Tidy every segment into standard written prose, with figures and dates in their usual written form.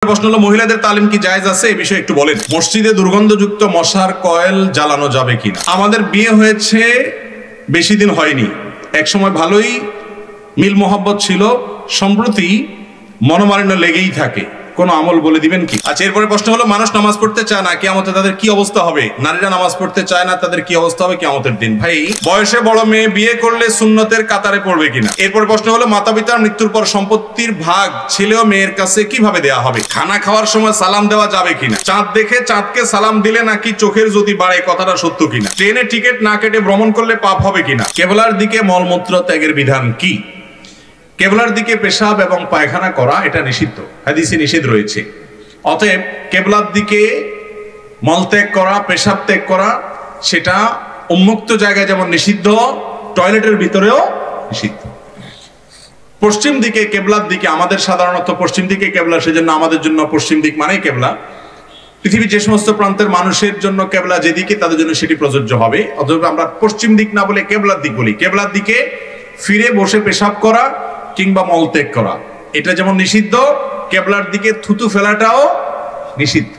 প্রশ্ন হলো মহিলাদের তালিম কি জায়েজ আছে এই বিষয়ে একটু বলেন। মসজিদে দুর্গন্ধযুক্ত মশার কয়েল জ্বালানো যাবে কিনা? আমাদের বিয়ে হয়েছে বেশি দিন হয়নি, এক সময় ভালোই মিল মোহাব্বত ছিল, সম্প্রতি মনোমালিন্য লেগেই থাকে, কোনো আমল বলে দিবেন কি? আচ্ছা, এরপরে প্রশ্ন হলো মানুষ নামাজ পড়তে চায় না, কিয়ামতে তাদের কি অবস্থা হবে? নারীরা নামাজ পড়তে চায় না, তাদের কি অবস্থা হবে কিয়ামতের দিন? ভাই, বয়সে বড় মেয়ে বিয়ে করলে সুন্নতের কাতারে পড়বে কিনা? এরপর প্রশ্ন হলো মাতা পিতার মৃত্যুর পর সম্পত্তির ভাগ ছেলে ও মেয়ের কাছে কিভাবে দেওয়া হবে? খানা খাওয়ার সময় সালাম দেওয়া যাবে কিনা? চাঁদ দেখে চাঁদকে সালাম দিলে নাকি চোখের জ্যোতি বাড়ে, কথাটা সত্য কিনা? ট্রেনে টিকিট না কেটে ভ্রমণ করলে পাপ হবে কিনা? কেবলার দিকে মলমূত্র ত্যাগের বিধান কি? কেবলার দিকে পেশাব এবং পায়খানা করা এটা নিষিদ্ধ, হাদিসে নিষেধ রয়েছে। অতএব কেবলার দিকে মলত্যাগ করা, পেশাব ত্যাগ করা সেটা উন্মুক্ত জায়গায় যেমন নিষিদ্ধ, টয়লেটের ভিতরেও নিষিদ্ধ। পশ্চিম দিকে কেবলার দিকে, আমাদের সাধারণত পশ্চিম দিকে কেবলা, সেজন্য আমাদের জন্য পশ্চিম দিক মানেই কেবলা। পৃথিবীর যে সমস্ত প্রান্তের মানুষের জন্য কেবলা যেদিকে, তাদের জন্য সেটি প্রযোজ্য হবে। অতএব আমরা পশ্চিম দিক না বলে কেবলার দিক বলি। কেবলার দিকে ফিরে বসে পেশাব করা কিংবা মলত্যাগ করা এটা যেমন নিষিদ্ধ, কেবলার দিকে থুতু ফেলাটাও নিষিদ্ধ।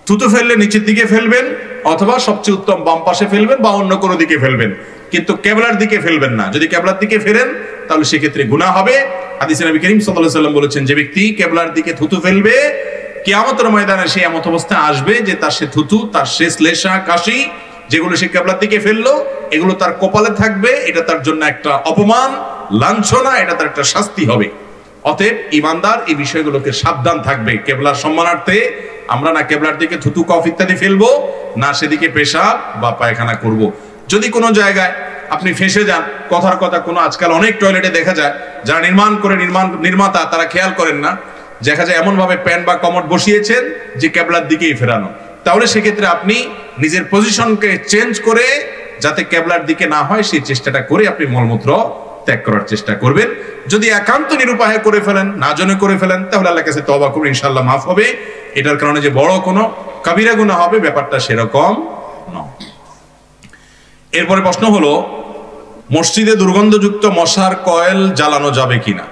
থুতু ফেললে নিচের দিকে ফেলবেন, অথবা সবচেয়ে উত্তম বাম পাশে ফেলবেন বা অন্য কোনো দিকে ফেলবেন, কিন্তু কেবলার দিকে ফেলবেন না। যদি কেবলার দিকে ফেলেন তাহলে সেক্ষেত্রে গুনাহ হবে। হাদিসে নবী করিম সাল্লাল্লাহু আলাইহি ওয়াসাল্লাম বলেছেন, যে ব্যক্তি কেবলার দিকে থুতু ফেলবে কিয়ামতের ময়দানে সে এমন অবস্থায় আসবে যে তার সে থুতু, তার শেষ লেশা, কাশি যেগুলো সে কেবলার দিকে ফেললো এগুলো তার কপালে থাকবে। এটা তার জন্য একটা অপমান, লাঞ্ছনা, এটা তার একটা শাস্তি হবে। অতএব ইমানদার এই বিষয়গুলোকে সাবধান থাকবে। কেবলার সম্মানার্থে আমরা না কেবলার দিকে থুতু, কফ ইত্যাদি ফেলবো, না সেদিকে পেশাব বা পায়খানা করব। যদি কোনো জায়গায় আপনি ফেঁসে যান, কথার কথা কোনো, আজকাল অনেক টয়লেটে দেখা যায় যারা নির্মাতা তারা খেয়াল করেন না, দেখা যায় এমন ভাবে প্যান বা কমোড বসিয়েছেন যে কেবলার দিকেই ফেরানো। তাহলে সেক্ষেত্রে আপনি নিজের পজিশনকে চেঞ্জ করে যাতে কেবলার দিকে না হয় সেই চেষ্টাটা করে আপনি মলমূত্র ত্যাগ করার চেষ্টা করবেন। যদি একান্ত নিরুপায় করে ফেলেন, না জেনে করে ফেলেন, তাহলে আল্লাহর কাছে তওবা করুন, ইনশাআল্লাহ মাফ হবে। এটার কারণে যে বড় কোনো কাবিরা গুনাহ হবে ব্যাপারটা সেরকম নয়। এরপরে প্রশ্ন হলো মসজিদে দুর্গন্ধযুক্ত মশার কয়েল জ্বালানো যাবে কিনা?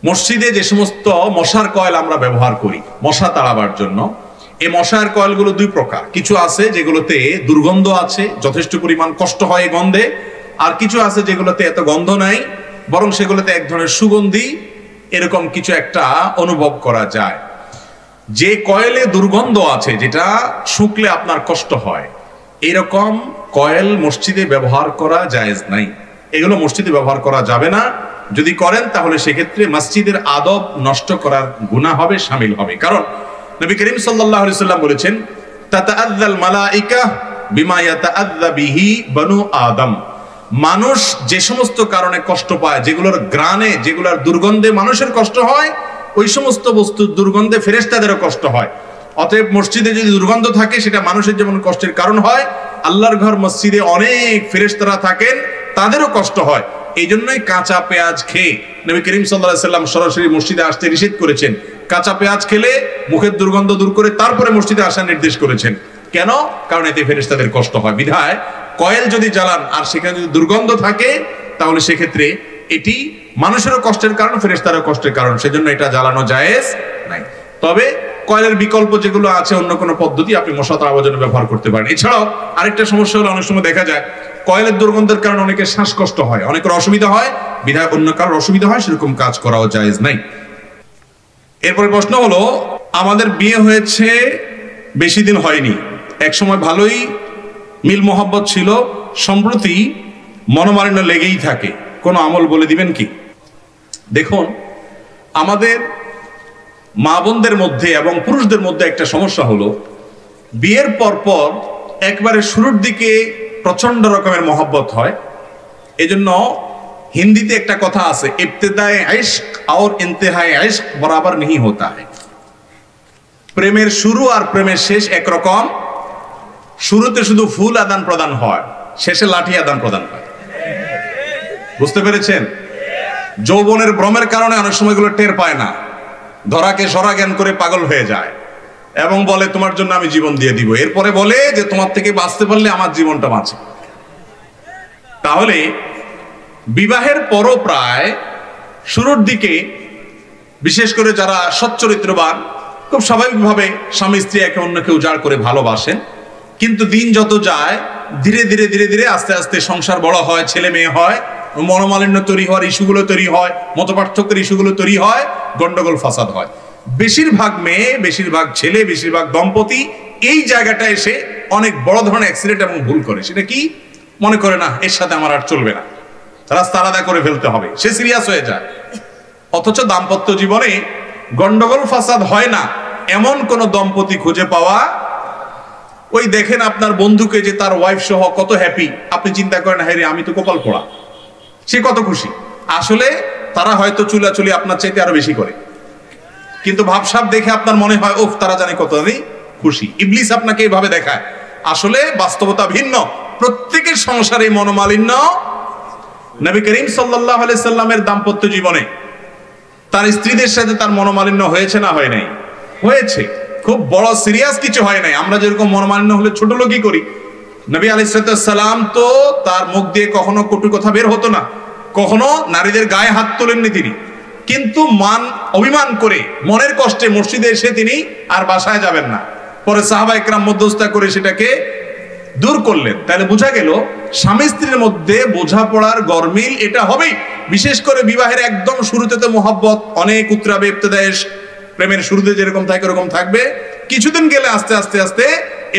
মসজিদে যে সমস্ত মশার কয়েল আমরা ব্যবহার করি মশা তাড়াবার জন্য, এই মশার কয়েলগুলো দুই প্রকার। কিছু আছে যেগুলোতে দুর্গন্ধ আছে, যথেষ্ট পরিমাণ কষ্ট হয় গন্ধে, আর কিছু আছে যেগুলোতে এত গন্ধ নাই, বরং সেগুলোতে এক ধরনের সুগন্ধি এরকম কিছু একটা অনুভব করা যায়। যে কয়েলে দুর্গন্ধ আছে, যেটা শুকলে আপনার কষ্ট হয়, এরকম কয়েল মসজিদে ব্যবহার করা জায়েজ নাই। এগুলো মসজিদে ব্যবহার করা যাবে না। যদি করেন তাহলে সেক্ষেত্রে মসজিদের আদব নষ্ট করার গুনাহ হবে, শামিল হবে। কারণ নবী করিম সাল্লাল্লাহু আলাইহি ওয়াসাল্লাম বলেছেন, তাতাআযাল মালাইকা বিমা ইয়াতাআযা বিহি বনু আদম। মানুষ যে সমস্ত কারণে কষ্ট পায়, যেগুলোর গ্রানে, যেগুলোর দুর্গন্ধে মানুষের কষ্ট হয়, ওই সমস্ত বস্তুর দুর্গন্ধে ফেরেশতাদেরও কষ্ট হয়। অতএব মসজিদে যদি দুর্গন্ধ থাকে সেটা মানুষের যেমন কষ্টের কারণ হয়, আল্লাহর ঘর মসজিদে অনেক ফেরেশতারা থাকেন, তাদেরও কষ্ট হয়। এই জন্যই কাঁচা পেঁয়াজ খেয়ে নবী করিম সাল্লাল্লাহু আলাইহি ওয়াসাল্লাম সরাসরি মসজিদে আসতে নিষেধ করেছেন। কাঁচা পেঁয়াজ খেলে মুখের দুর্গন্ধ দূর করে তারপরে মসজিদে আসার নির্দেশ করেছেন। কেন? কারণ এতে ফেরেশতাদের কষ্ট হয়। বিধায় কয়েল যদি জ্বালান আর সেখানে যদি দুর্গন্ধ থাকে তাহলে সেক্ষেত্রে এটি মানুষেরও কষ্টের কারণ, ফেরেশতারও কষ্টের কারণ, সেজন্য এটা জ্বালানো জায়েজ নাই। তবে কয়েলের বিকল্প যেগুলো আছে, অন্য কোনো পদ্ধতি আপনি মশা তাড়াবার জন্য ব্যবহার করতে পারেন। এছাড়াও আরেকটা সমস্যা হলো, অনেক সময় দেখা যায় কয়েলের দুর্গন্ধের কারণে অনেকের শ্বাসকষ্ট হয়, অনেকের অসুবিধা হয়, বিধায় অন্য কারোর অসুবিধা হয় সেরকম কাজ করাও জায়েজ নাই। এরপরে প্রশ্ন হলো আমাদের বিয়ে হয়েছে বেশি দিন হয়নি, এক সময় ভালোই মিল মোহাব্বত ছিল, সম্প্রতি মনোমালিন্য লেগেই থাকে, কোনো আমল বলে দিবেন কি? দেখুন, আমাদের মা বোনদের মধ্যে এবং পুরুষদের মধ্যে একটা সমস্যা হলো, বিয়ের পর একবারে শুরুর দিকে প্রচন্ড রকমের মহব্বত হয়। এজন্য হিন্দিতে একটা কথা আছে, ইবতিদায়ে ইশক আর ইন্তেহায়ে ইশক বরাবর नहीं होता है। প্রেমের শুরু আর প্রেমের শেষ একরকম। শুরুতে শুধু ফুল আদান প্রদান হয়, শেষে লাঠি আদান প্রদান হয়। বুঝতে পেরেছেন? যৌবনের ভ্রমের কারণে অনেক সময় এগুলো টের পায় না, ধরাকে সরা জ্ঞান করে পাগল হয়ে যায় এবং বলে তোমার জন্য আমি জীবন দিয়ে দিব। এরপরে বলে যে তোমার থেকে বাঁচতে পারলে আমার জীবনটা বাঁচে। তাহলে বিবাহের পরও প্রায় শুরুর দিকে বিশেষ করে যারা সচ্চরিত্রবান খুব স্বাভাবিকভাবে স্বামী স্ত্রী একে অন্যকে উজাড় করে ভালোবাসেন, কিন্তু দিন যত যায় ধীরে ধীরে ধীরে ধীরে আস্তে আস্তে সংসার বড় হয়, ছেলে মেয়ে হয়, মনোমালিন্য তৈরি হওয়ার ইস্যুগুলো তৈরি হয়, মতপার্থক্যের ইস্যুগুলো তৈরি হয়, গন্ডগোল ফাসাদ হয়। বেশিরভাগ মেয়ে, বেশিরভাগ ছেলে, বেশিরভাগ দম্পতি এই জায়গাটা এসে অনেক বড় ধরনের অ্যাক্সিডেন্ট এবং ভুল করে। সেটা কি? মনে করে না এর সাথে আমার আর চলবে না, রাস্তা আলাদা করে ফেলতে হবে, সে সিরিয়াস হয়ে যায়। অথচ দাম্পত্য জীবনে গন্ডগোল ফাসাদ হয় না এমন কোন দম্পতি খুঁজে পাওয়া, ওই দেখেন আপনার বন্ধুকে যে তার ওয়াইফ সহ কত হ্যাপি, আপনি চিন্তা করেন হ্যাঁ রে আমি তো কপাল পোড়া, সে কত খুশি। আসলে তারা হয়তো চুলাচুলি আপনার চাইতে আরো বেশি করে, কিন্তু ভাবসাব দেখে আপনার মনে হয় ওফ তারা জানে কত খুশি। ইবলিস আপনাকে এইভাবে দেখায়, আসলে বাস্তবতা ভিন্ন। প্রত্যেকের সংসারে মনোমালিন্য। নবী করিম সাল্লাল্লাহু আলাইহি সাল্লামের দাম্পত্য জীবনে তার স্ত্রীদের সাথে তার মনোমালিন্য হয়েছে না হয় নাই? হয়েছে। খুব বড় সিরিয়াস কিছু হয় নাই। আমরা যেরকম মনোমালিন্য হলে ছোট লোকই করি, নবী আলাইহিস সালাম তো তার মুখ দিয়ে কখনো কটু কথা বের হতো না, কখনো নারীদের গায়ে হাত তোলেননি তিনি, কিন্তু অভিমান করে মনের কষ্টে মসজিদে এসে তিনি আর বাসায় যাবেন না। পরে সাহাবা একরাম মধ্যস্থতা করে সেটাকে দূর করলেন। তাহলে বোঝা গেল স্বামী স্ত্রীর মধ্যে বোঝাপড়ার গরমিল এটা হবেই। বিশেষ করে বিবাহের একদম শুরুতে তো মোহাব্বত অনেক উতরাবে, ইবতেদায়ে প্রেমের শুরুতে যেরকম থাকে ওরকম থাকবে, কিছুদিন গেলে আস্তে আস্তে আস্তে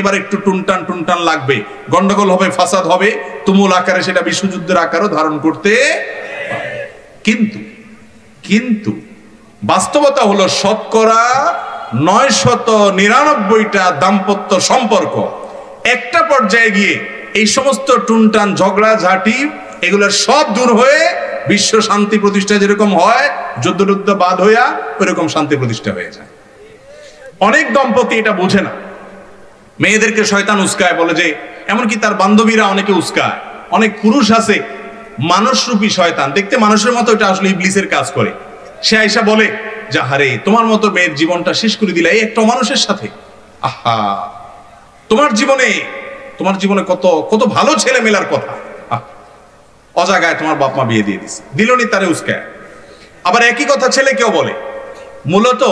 এবার একটু টুনটান টুনটান লাগবে, গন্ডগোল হবে, ফাসাদ হবে, তুমুল আকারে সেটা বিশ্বযুদ্ধের আকারও ধারণ করতে। কিন্তু বাস্তবতা হলো শতকরা 999টা দাম্পত্য সম্পর্ক একটা পর্যায়ে গিয়ে এই সমস্ত টুনটান ঝগড়া ঝাঁটি এগুলোর সব দূর হয়ে বিশ্ব শান্তি প্রতিষ্ঠা যেরকম হয়, যুদ্ধ বাদ হইয়া ওইরকম শান্তি প্রতিষ্ঠা হয়ে যায়। অনেক দম্পতি এটা বোঝে না, মেয়েদেরকে শয়তান উস্কায়, বলে যে এমনকি তার বান্ধবীরা অনেকে উস্কায়। অনেক পুরুষ আছে মানুষরূপী শয়তান, দেখতে মানুষের মতো, এটা আসলে ইবলিসের কাজ করে। সে আইসা বলে যে হারে তোমার মতো মেয়ের জীবনটা শেষ করে দিলা এই একটা মানুষের সাথে, আহা তোমার জীবনে কত কত ভালো ছেলে মেলার কথা, অজাগায় তোমার বাপ মা বিয়ে দিয়ে দিছে, দিলনি তারে উস্কায়। আবার একই কথা ছেলে কেউ বলে। মূলত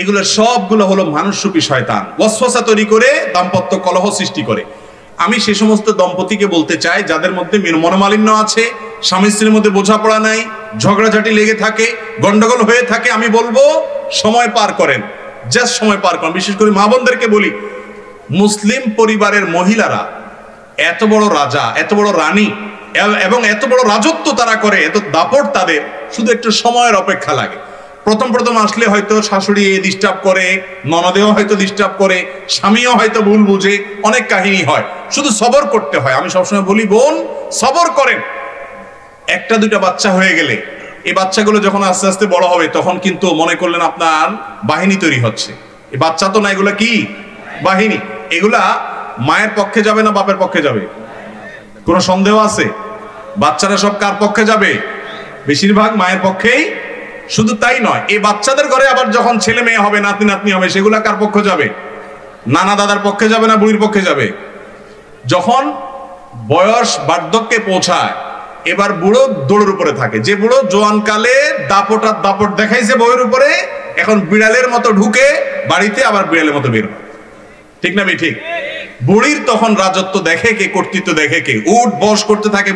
এগুলো সবগুলো হলো মানুষরূপী শয়তান, ওয়াসওয়াসা তৈরি করে দাম্পত্য কলহ সৃষ্টি করে। আমি সে সমস্ত দম্পতিকে বলতে চাই যাদের মধ্যে মনোমালিন্য আছে, স্বামী স্ত্রীর মধ্যে বোঝাপড়া নাই, ঝগড়াঝাটি লেগে থাকে, গন্ডগোল হয়ে থাকে, আমি বলবো সময় পার করেন, জাস্ট সময় পার করেন। বিশেষ করে মা বোনদেরকে বলি, মুসলিম পরিবারের মহিলারা এত বড় রাজা, এত বড় রানী এবং এত বড় রাজত্ব তারা করে, এত দাপট তাদের, শুধু একটু সময়ের অপেক্ষা লাগে। প্রথম আসলে হয়তো শাশুড়ি ডিস্টার্ব করে, ননদেও হয়তো ডিস্টার্ব করে, স্বামীও হয়তো ভুল বুঝে, অনেক কাহিনী হয়, শুধু সবর করতে হয়। আমি সবসময় বলি বোন সবর করেন। একটা দুইটা বাচ্চা হয়ে গেলে এই বাচ্চাগুলো যখন আস্তে আস্তে বড় হবে তখন কিন্তু মনে করলেন আপনার বাহিনী তৈরি হচ্ছে। এই বাচ্চা তো না, এগুলা কি বাহিনী। এগুলা মায়ের পক্ষে যাবে না বাপের পক্ষে যাবে? কোনো সন্দেহ আছে? বাচ্চারা সব কার পক্ষে যাবে? বেশিরভাগ মায়ের পক্ষেই। শুধু তাই নয়, এই বাচ্চাদের ঘরে আবার যখন ছেলে মেয়ে হবে, নাতি নাতনি হবে, সেগুলা কার পক্ষে যাবে? নানা দাদার পক্ষে যাবে না বুড়ির পক্ষে যাবে? যখন বয়স বার্ধক্যে পৌঁছায় এবার বুড়ো দৌড়ের উপরে থাকে। যে বুড়ো জোয়ানকালে দাপট আর দাপট দেখাইছে বউয়ের উপরে, এখন বিড়ালের মতো ঢুকে বাড়িতে, আবার বিড়ালের মতো বের হয়। ঠিক না ঠিক? বুড়ির তখন রাজত্ব দেখে কে, কর্তৃত্ব দেখে কে, উঠ বস করতে থাকে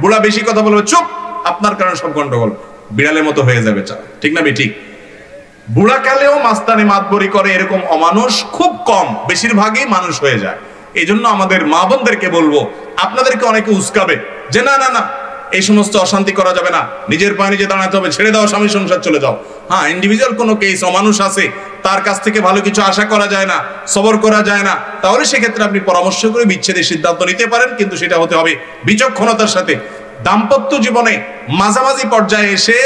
বুড়া বেশি কথা বলবে, চুপ, আপনার কারণে সব গন্ডগোল, বিড়ালের মতো হয়ে যাবে চা। ঠিক না ঠিক? বুড়া কালেও মাস্তানি মাতবরি করে এরকম অমানুষ খুব কম, বেশিরভাগই মানুষ হয়ে যায়। এই জন্য আমাদের মা বোনদেরকে বলবো, আপনাদেরকে অনেকে উস্কাবে যে না না না এই সমস্ত অশান্তি করা যাবে না, নিজের পায়ে নিজে দাঁড়াতে হবে, ছেড়ে দাও, স্বামী সংসার চলে যাও। হ্যাঁ, ইন্ডিভিজুয়াল কোনো কেস, অমানুষ আছে, তার কাছ থেকে ভালো কিছু আশা করা যায় না, সবর করা যায় না, তাহলে সেক্ষেত্রে আপনি পরামর্শ করে বিচ্ছেদের সিদ্ধান্ত নিতে পারেন, কিন্তু সেটা হতে হবে বিচক্ষণতার সাথে। দাম্পত্য জীবনে মাঝামাঝি পর্যায়ে এসে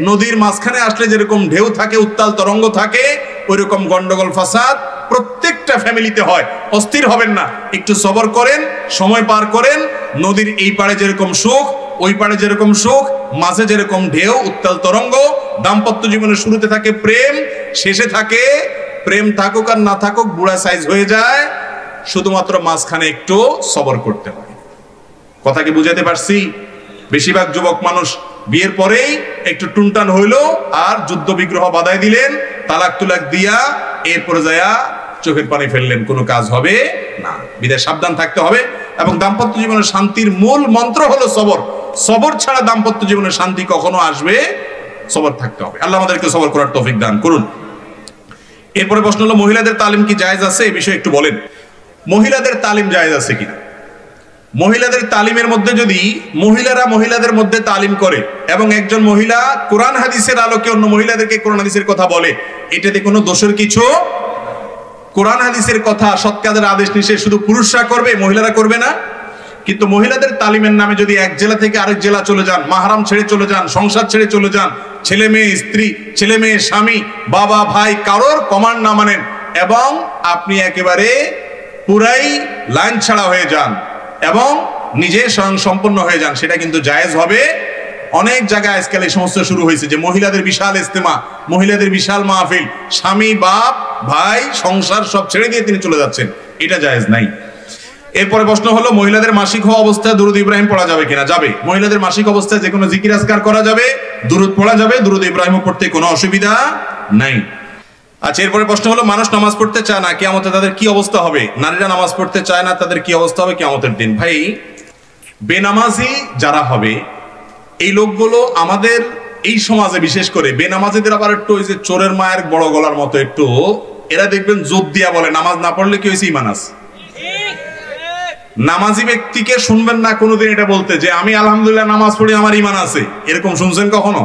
নদীর মাঝখানে আসলে যেরকম ঢেউ থাকে, উত্তাল তরঙ্গ থাকে, ওইরকম গন্ডগোল ফাসাদ প্রত্যেকটা ফ্যামিলিতে হয়। অস্থির হবেন না, একটু সবর করেন, সময় পার করেন। নদীর এই পাড়ে যেরকম সুখ, ওই পাড়ে যেরকম সুখ, মাঝে যেরকম ঢেউ, উত্তাল তরঙ্গ। দাম্পত্য জীবনের শুরুতে থাকে প্রেম, শেষে থাকে প্রেম, থাকুক আর না থাকুক বুড়া সাইজ হয়ে যায়, শুধুমাত্র মাঝখানে একটু সবর করতে হয়। কথা কি বুঝাতে পারছি? বেশিরভাগ যুবক মানুষ বিয়ের পরেই একটু টুনটান হইলো আর যুদ্ধ বিগ্রহ বাধাই দিলেন, তালাক তুলাক দিয়া এরপরে যায়া চোখের পানি ফেললেন, কোনো কাজ হবে না। বিদায় সাবধান থাকতে হবে। এবং দাম্পত্য জীবনের শান্তির মূল মন্ত্র হলো সবর। সবর ছাড়া দাম্পত্য জীবনের শান্তি কখনো আসবে? সবর থাকতে হবে। আল্লাহ আমাদেরকে সবর করার তৌফিক দান করুন। এরপরে প্রশ্ন হলো, মহিলাদের তালিম কি জায়েজ আছে? এই বিষয়ে একটু বলেন। মহিলাদের তালিম জায়েজ আছে কিনা? মহিলাদের তালিমের মধ্যে যদি মহিলারা মহিলাদের মধ্যে তালিম করে এবং একজন মহিলা কোরআন হাদিসের আলোকে অন্য মহিলাদেরকে কোরআন হাদিসের কথা বলে, এটাতে কোনো দোষের কিছু? কোরআন হাদিসের কথা, সৎ কাজের আদেশ নিষেধ শুধু পুরুষরা করবে, মহিলারা করবে না। কিন্তু মহিলাদের তালিমের নামে যদি এক জেলা থেকে আরেক জেলা চলে যান, মাহরাম ছেড়ে চলে যান, সংসার ছেড়ে চলে যান, ছেলে মেয়ে স্ত্রী, ছেলে মেয়ে স্বামী, বাবা ভাই, কারোর কমান্ড না মানেন এবং আপনি একেবারে পুরাই লাইন ছাড়া হয়ে যান এবং নিজে স্বয়ং সম্পন্ন হয়ে যান, সেটা কিন্তু জায়েজ হবে। অনেক জায়গায় আজকাল এই সমস্যা শুরু হয়েছে যে মহিলাদের বিশাল ইস্তেমা, মহিলাদের বিশাল মাহফিল, স্বামী বাপ ভাই সংসার সব ছেড়ে দিয়ে তিনি চলে যাচ্ছেন, এটা জায়েজ নাই। এরপরে প্রশ্ন হলো, মহিলাদের মাসিক হওয়া অবস্থায় দুরূদ ইব্রাহিম পড়া যাবে কিনা? যাবে। মহিলাদের মাসিক অবস্থায় যে কোনো জিকির আজকার করা যাবে, দুরূদ পড়া যাবে, দুরূদ ইব্রাহিমও পড়তে কোনো অসুবিধা নাই। আচ্ছা, এরপরে প্রশ্ন হলো, মানুষ নামাজ পড়তে চায় না, কিয়ামতে তাদের কি অবস্থা হবে? নারীরা নামাজ পড়তে চায় না, তাদের কি অবস্থা হবে কিয়ামতের দিন? ভাই, বেনামাজি যারা হবে এই লোকগুলো আমাদের এই সমাজে বিশেষ করে বেনামাজিদের আবার একটু ওই যে চোরের মায়ের বড় গলার মতো একটু, এরা দেখবেন জোর দিয়া বলে নামাজ না পড়লে কি হয়েছে, ঈমান আছে। নামাজি ব্যক্তিকে শুনবেন না কোনোদিন এটা বলতে যে আমি আলহামদুলিল্লাহ নামাজ পড়ি, আমার ঈমান আছে, এরকম শুনছেন কখনো?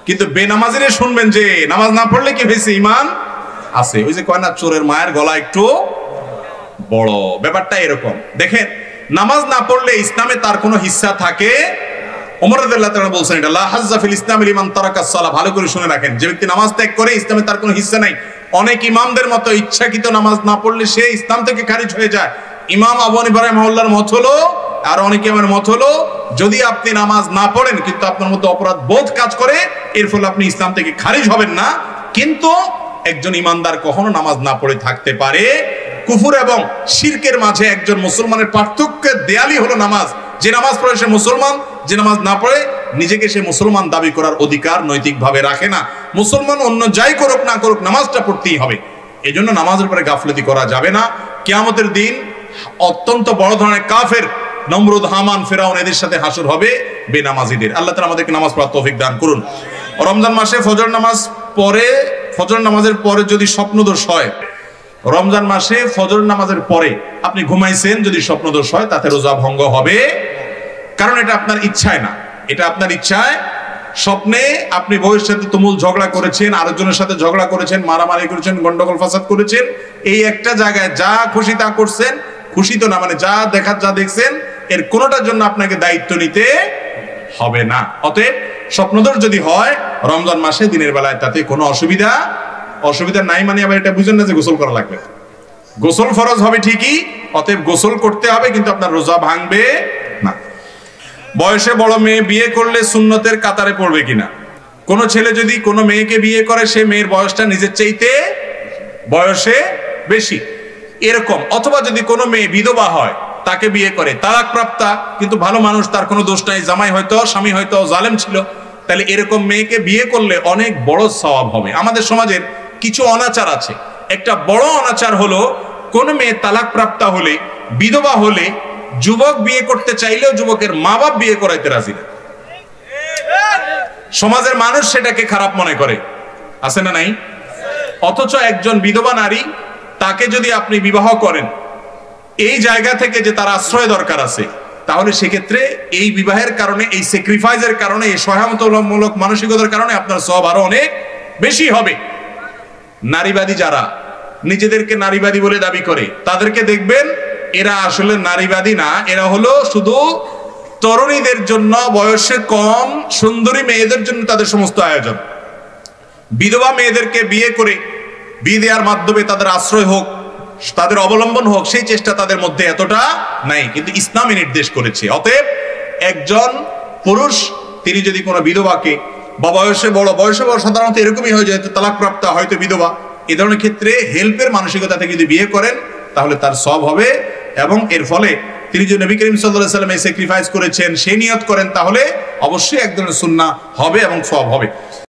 কিন্তু বেনামাজিরে শুনবেন যে নামাজ না পড়লে কি হয়েছে, ঈমান আছে। ওই যে কয় না চোরের মায়ের গলা একটু বড়, ব্যাপারটা এরকম। দেখেন, নামাজ না পড়লে ইসলামে তার কোনো হিস্সা থাকে? ওমর রাদিয়াল্লাহু তাআলা বলছেন এটা, লা হাজ্জা ফিল ইসলামি লিমান তারাকাস সালাহ। ভালো করে শুনে রাখেন, যে ব্যক্তি নামাজ ত্যাগ করে ইসলামে তার কোনো হিস্সা নাই। অনেক ইমামদের মতো ইচ্ছাকৃত নামাজ না পড়লে সে ইসলাম থেকে খারিজ হয়ে যায়। ইমাম আবু হানিফা রাহিমাহুল্লাহর মত হলো, আর অনেকে আমার মত হলো, যদি আপনি নামাজ না পড়েন কিন্তু আপনার মধ্যে অপরাধ বোধ কাজ করে, এর ফলে আপনি ইসলাম থেকে খারিজ হবেন না। কিন্তু একজন ইমানদার কখনো নামাজ না পড়ে থাকতে পারে। কুফর এবং শিরকের মাঝে একজন মুসলমানের পার্থক্যের দেয়ালই হলো নামাজ। যে নামাজ পড়ে সে মুসলমান, যে নামাজ না পড়ে নিজেকে সে মুসলমান দাবি করার অধিকার নৈতিকভাবে রাখে না। মুসলমান অন্য যাই করুক না করুক নামাজটা পড়তেই হবে। এই জন্য নামাজের উপরে গাফলতি করা যাবে না। কিয়ামতের দিন অত্যন্ত বড় ধরনের কাফের, নমরুদ, হামান, ফেরাউন এদের সাথে হাসর হবে বেনামাজিদের। আল্লাহ তাআলা আমাদেরকে নামাজ পড়ার তৌফিক দান করুন। রমজান মাসে ফজর নামাজের পরে যদি স্বপ্নদোষ হয়, রমজান মাসে ফজর নামাজের পরে আপনি ঘুমাইছেন, যদি স্বপ্নদোষ হয় তাতে রোজা ভঙ্গ হবে। কারণ এটা আপনার ইচ্ছায় না, এটা আপনার ইচ্ছায় স্বপ্নে আপনি বউয়ের সাথে তুমুল ঝগড়া করেছেন, আরেকজনের সাথে ঝগড়া করেছেন, মারামারি করেছেন, গন্ডগোল ফাসাদ করেছেন, এই একটা জায়গায় যা খুশি তা করছেন, খুশি তো না মানে যা দেখার যা দেখছেন, এর কোনোটার জন্য আপনাকে দায়িত্ব নিতে হবে না। অতএব স্বপ্নদোষ যদি হয় রমজান মাসে দিনের বেলায় তাতে কোনো অসুবিধা নাই। মানে আবার এটা বুঝেন না যে গোসল করা লাগবে, গোসল ফরজ হবে ঠিকই, অতএব গোসল করতে হবে, কিন্তু আপনার রোজা ভাঙবে না। বয়সে বড় মেয়ে বিয়ে করলে সুন্নতের কাতারে পড়বে কিনা? কোন ছেলে যদি কোনো মেয়েকে বিয়ে করে, সে মেয়ের বয়সটা নিজের চাইতে বয়সে বেশি এরকম, অথবা যদি কোনো মেয়ে বিধবা হয় তাকে বিয়ে করে, তালাক প্রাপ্তা কিন্তু ভালো মানুষ, তার কোনো দোষ নাই, জামাই হয়তো স্বামী হয়তো জালেম ছিল, তাহলে এরকম মেয়েকে বিয়ে করলে অনেক বড় সওয়াব হবে। আমাদের সমাজের কিছু অনাচার আছে। একটা বড় অনাচার হলো, কোন মেয়ে তালাক প্রাপ্তা হলে, বিধবা হলে, যুবক বিয়ে করতে চাইলেও যুবকের মা বাপ বিয়ে করাইতে রাজি না। সমাজের মানুষ সেটাকে খারাপ মনে করে, আছে না নাই? অথচ একজন বিধবা নারী, তাকে যদি আপনি বিবাহ করেন এই জায়গা থেকে যে তার আশ্রয় দরকার আছে, তাহলে সেক্ষেত্রে এই বিবাহের কারণে, এই স্যাক্রিফাইসের কারণে, এই সহায়তামূলক মানসিকতার কারণে আপনার সওয়াব আরো অনেক বেশি হবে। নারীবাদী যারা নিজেদেরকে নারীবাদী বলে দাবি করে, তাদেরকে দেখবেন এরা আসলে নারীবাদী না, এরা হলো শুধু তরুণীদের জন্য, বয়সে কম সুন্দরী মেয়েদের জন্য তাদের সমস্ত আয়োজন। বিধবা মেয়েদেরকে বিয়ে করে, বিয়ে দেওয়ার মাধ্যমে তাদের আশ্রয় হোক, তাদের অবলম্বন হোক, সেই চেষ্টা তাদের মধ্যে এতটা নাই, কিন্তু ইসলামে নির্দেশ করেছে। অতএব একজন পুরুষ তিনি যদি কোনো বিধবাকে, বা বয়সে বড় সাধারণত এরকমই হয়ে যায়, তালাক প্রাপ্তা হয়তো বিধবা, এই ধরনের ক্ষেত্রে হেল্পের মানসিকতা থেকে যদি বিয়ে করেন তাহলে তার সওয়াব হবে, এবং এর ফলে তিনি যদি নবী করিম সাল্লাল্লাহু আলাইহি ওয়াসাল্লাম এই স্যাক্রিফাইস করেছেন সে নিয়ত করেন, তাহলে অবশ্যই এক ধরনের সুন্নাহ হবে এবং সওয়াব হবে।